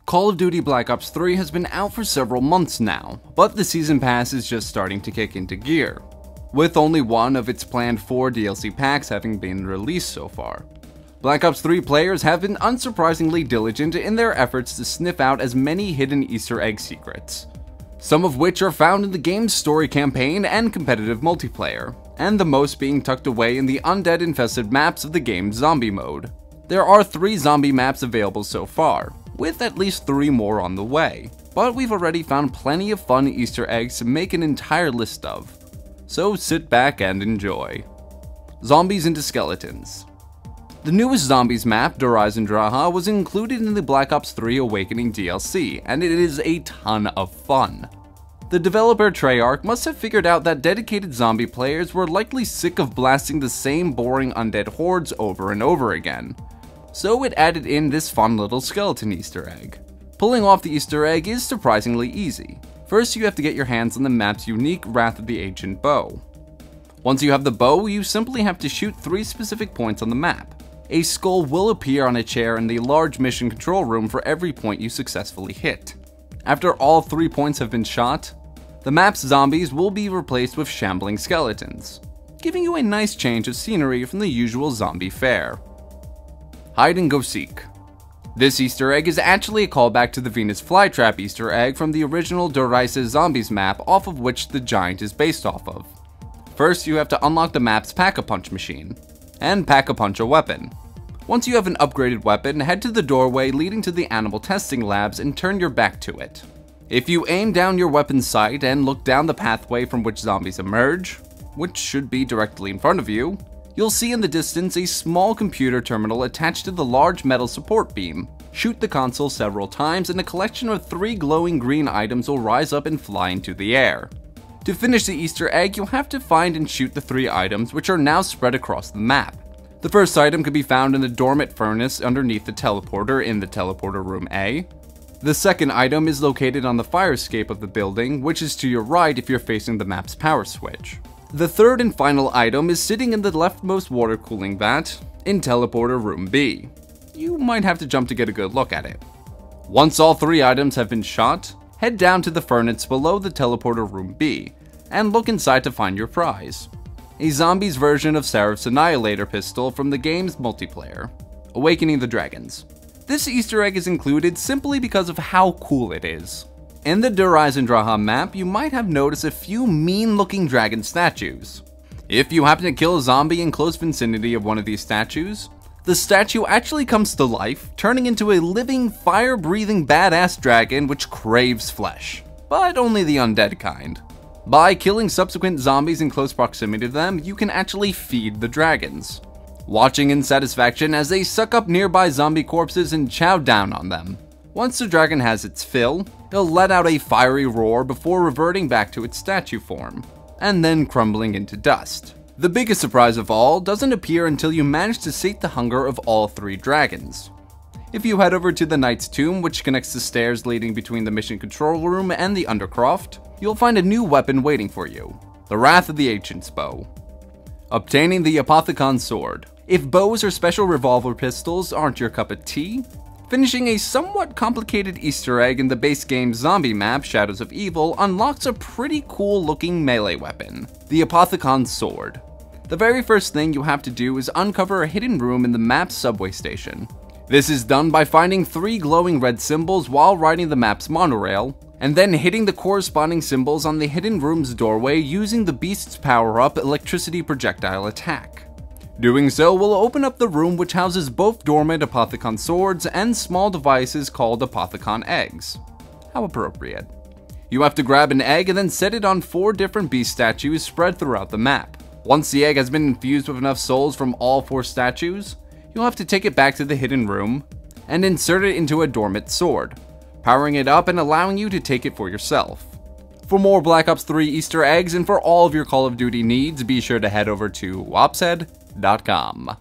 Call of Duty Black Ops 3 has been out for several months now, but the Season Pass is just starting to kick into gear, with only one of its planned 4 DLC packs having been released so far. Black Ops 3 players have been unsurprisingly diligent in their efforts to sniff out as many hidden Easter egg secrets, some of which are found in the game's story campaign and competitive multiplayer, and the most being tucked away in the undead-infested maps of the game's zombie mode. There are 3 zombie maps available so far, with at least 3 more on the way, but we've already found plenty of fun Easter eggs to make an entire list of, so sit back and enjoy. Zombies into Skeletons. The newest Zombies map, Draha, was included in the Black Ops 3 Awakening DLC, and it is a ton of fun. The developer Treyarch must have figured out that dedicated zombie players were likely sick of blasting the same boring undead hordes over and over again, so it added in this fun little skeleton Easter egg. Pulling off the Easter egg is surprisingly easy. First, you have to get your hands on the map's unique Wrath of the Ancient bow. Once you have the bow, you simply have to shoot 3 specific points on the map. A skull will appear on a chair in the large mission control room for every point you successfully hit. After all 3 points have been shot, the map's zombies will be replaced with shambling skeletons, giving you a nice change of scenery from the usual zombie fare. Hide and Go Seek. This Easter egg is actually a callback to the Venus Flytrap Easter egg from the original Doraisa Zombies map, off of which the Giant is based off of. First, you have to unlock the map's Pack-a-Punch machine, and Pack-a-Punch a weapon. Once you have an upgraded weapon, head to the doorway leading to the animal testing labs and turn your back to it. If you aim down your weapon's sight and look down the pathway from which zombies emerge, which should be directly in front of you, you'll see in the distance a small computer terminal attached to the large metal support beam. Shoot the console several times and a collection of 3 glowing green items will rise up and fly into the air. To finish the Easter egg, you'll have to find and shoot the 3 items, which are now spread across the map. The first item can be found in the dormant furnace underneath the teleporter in the teleporter room A. The second item is located on the fire escape of the building, which is to your right if you're facing the map's power switch. The third and final item is sitting in the leftmost water cooling vat in teleporter room B. You might have to jump to get a good look at it. Once all 3 items have been shot, head down to the furnace below the teleporter room B, and look inside to find your prize. A zombie's version of Seraph's Annihilator pistol from the game's multiplayer, Awakening the Dragons. This Easter egg is included simply because of how cool it is. In the Draha map, you might have noticed a few mean-looking dragon statues. If you happen to kill a zombie in close vicinity of one of these statues, the statue actually comes to life, turning into a living, fire-breathing badass dragon which craves flesh, but only the undead kind. By killing subsequent zombies in close proximity to them, you can actually feed the dragons, watching in satisfaction as they suck up nearby zombie corpses and chow down on them. Once the dragon has its fill, it'll let out a fiery roar before reverting back to its statue form, and then crumbling into dust. The biggest surprise of all doesn't appear until you manage to sate the hunger of all 3 dragons. If you head over to the Knight's Tomb, which connects the stairs leading between the mission control room and the Undercroft, you'll find a new weapon waiting for you, the Wrath of the Ancient's bow. Obtaining the Apothicon sword. If bows or special revolver pistols aren't your cup of tea, finishing a somewhat complicated Easter egg in the base game's zombie map, Shadows of Evil, unlocks a pretty cool looking melee weapon, the Apothicon sword. The very first thing you have to do is uncover a hidden room in the map's subway station. This is done by finding 3 glowing red symbols while riding the map's monorail, and then hitting the corresponding symbols on the hidden room's doorway using the beast's power-up Electricity Projectile Attack. Doing so will open up the room, which houses both dormant Apothicon swords and small devices called Apothicon eggs. How appropriate. You have to grab an egg and then set it on 4 different beast statues spread throughout the map. Once the egg has been infused with enough souls from all 4 statues, you'll have to take it back to the hidden room and insert it into a dormant sword, powering it up and allowing you to take it for yourself. For more Black Ops 3 Easter eggs and for all of your Call of Duty needs, be sure to head over to OpsHead.com.